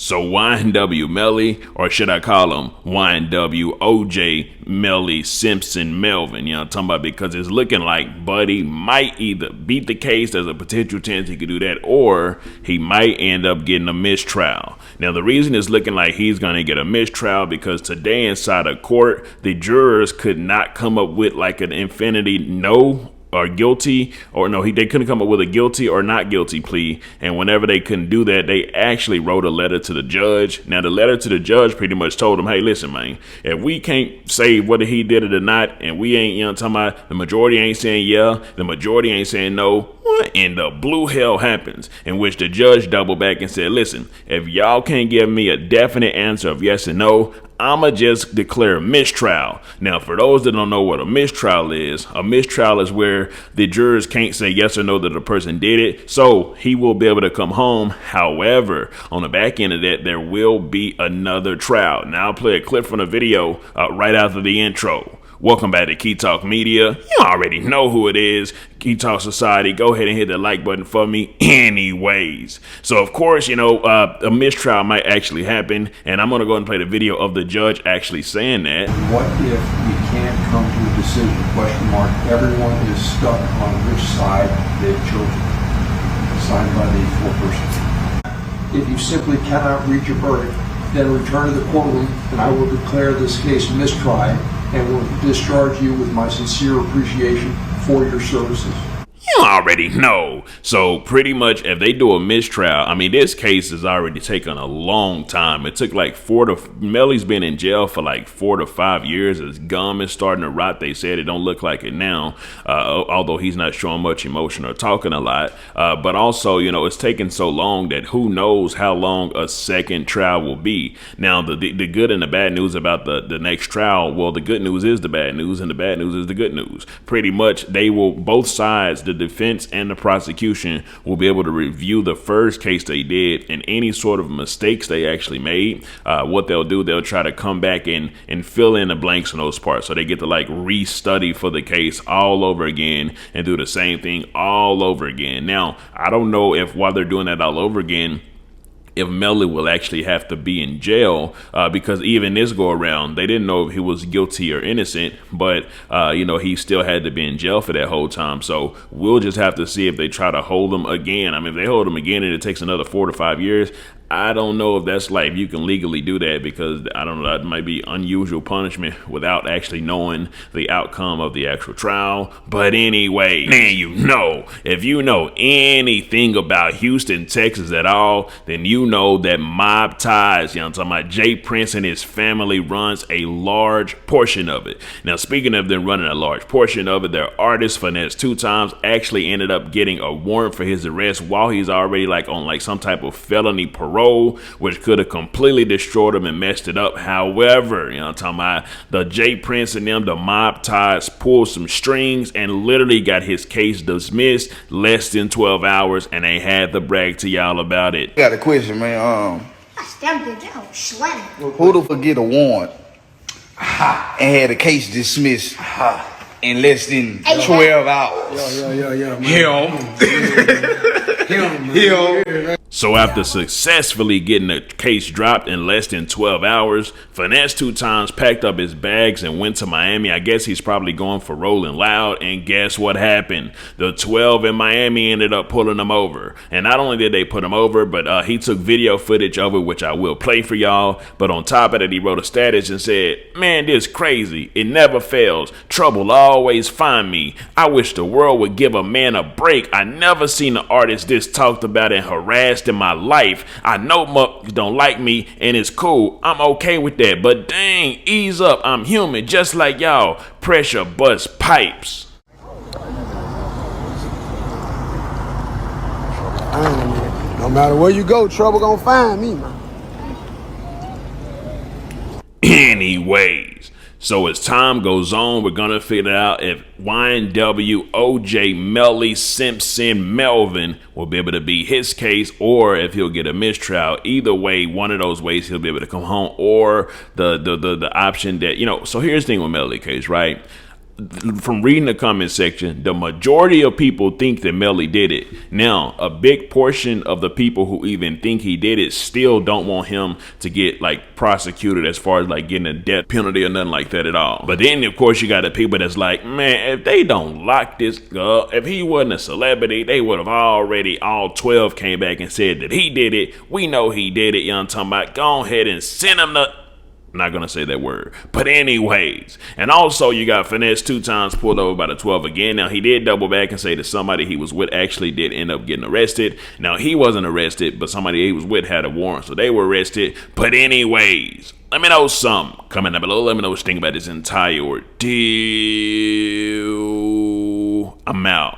So YNW Melly, or should I call him YNW OJ Melly Simpson Melvin? You know what I'm talking about? Because it's looking like Buddy might either beat the case, there's a potential chance he could do that, or he might end up getting a mistrial. Now, the reason it's looking like he's going to get a mistrial because today inside of court, the jurors could not come up with like an infinity no or guilty, or no, they couldn't come up with a guilty or not guilty plea. And whenever they couldn't do that, they actually wrote a letter to the judge. Now, the letter to the judge pretty much told him, hey, listen, man, if we can't say whether he did it or not, and we ain't, you know, talking about the majority ain't saying yeah, the majority ain't saying no, what in the blue hell happens? In which the judge doubled back and said, listen, if y'all can't give me a definite answer of yes and no, I'ma just declare a mistrial. Now, for those that don't know what a mistrial is where the jurors can't say yes or no that the person did it, so he will be able to come home. However, on the back end of that, there will be another trial. Now, I'll play a clip from the video right after the intro. Welcome back to Key Talk Media. You already know who it is. Key Talk Society. Go ahead and hit the like button for me anyways. So, of course, you know, a mistrial might actually happen. And I'm going to go and play the video of the judge actually saying that. What if we can't come to a decision? Question mark. Everyone is stuck on which side they've chosen. Signed by the foreperson. If you simply cannot reach a verdict, then return to the courtroom and I will declare this case mistried and will discharge you with my sincere appreciation for your services. You already know. So pretty much if they do a mistrial, I mean, this case has already taken a long time. It took like Melly's been in jail for like 4 to 5 years. His gum is starting to rot. They said it don't look like it now, although he's not showing much emotion or talking a lot. But also, you know, it's taken so long that who knows how long a second trial will be. Now, the good and the bad news about the next trial, well, the good news is the bad news and the bad news is the good news. Pretty much they will, both sides, the defense and the prosecution, will be able to review the first case they did and any sort of mistakes they actually made. What they'll do, they'll try to come back and fill in the blanks in those parts. So they get to like restudy for the case all over again and do the same thing all over again. Now, I don't know if while they're doing that all over again, if Melly will actually have to be in jail, because even this go around, they didn't know if he was guilty or innocent, but, you know, he still had to be in jail for that whole time. So we'll just have to see if they try to hold him again. I mean, if they hold him again and it takes another 4 to 5 years, I don't know if that's like you can legally do that, because I don't know, that might be unusual punishment without actually knowing the outcome of the actual trial. But anyway, man, you know, if you know anything about Houston, Texas at all, then you know that Mobties, you know what I'm talking about, Jay Prince and his family runs a large portion of it. Now, speaking of them running a large portion of it, their artist Finesse2tymes actually ended up getting a warrant for his arrest while he's already like on like some type of felony parole, which could have completely destroyed him and messed it up. However, you know what I'm talking about, the Jay Prince and them, the Mobties, pulled some strings and literally got his case dismissed less than 12 hours, and they had to brag to y'all about it. Got a question, man. Who to forget a warrant and had a case dismissed in less than 12 hours? Him. So after successfully getting the case dropped in less than 12 hours, Finesse2tymes packed up his bags and went to Miami. I guess he's probably going for Rolling Loud. And guess what happened? The 12 in Miami ended up pulling him over. And not only did they put him over, but he took video footage of it, which I will play for y'all. But on top of it, he wrote a status and said, man, this crazy. It never fails. Trouble always find me. I wish the world would give a man a break. I never seen an artist this talked about and harassed in my life. I know mucks don't like me, and it's cool. I'm okay with that, but dang, ease up. I'm human just like y'all. Pressure bust pipes. No matter where you go, trouble gonna find me, man. Anyways, so as time goes on, we're gonna figure out if YNW OJ Melly Simpson Melvin will be able to beat his case, or if he'll get a mistrial. Either way, one of those ways he'll be able to come home, or the option that, you know. So here's the thing with Melly case, right? from reading the comment section, the majority of people think that Melly did it. Now, a big portion of the people who even think he did it still don't want him to get like prosecuted as far as like getting a death penalty or nothing like that at all. But then, of course, you got the people that's like, man, if they don't lock this girl, if he wasn't a celebrity, they would have already, all 12 came back and said that he did it. We know he did it. You know what I'm talking about? Go ahead and send him the... Not gonna say that word, but anyways. And also you got Finesse2tymes pulled over by the 12 again. Now he did double back and say that somebody he was with actually did end up getting arrested. Now he wasn't arrested, but somebody he was with had a warrant, so they were arrested. But anyways, let me know something. Comment down below, let me know what you think about this entire ordeal. I'm out.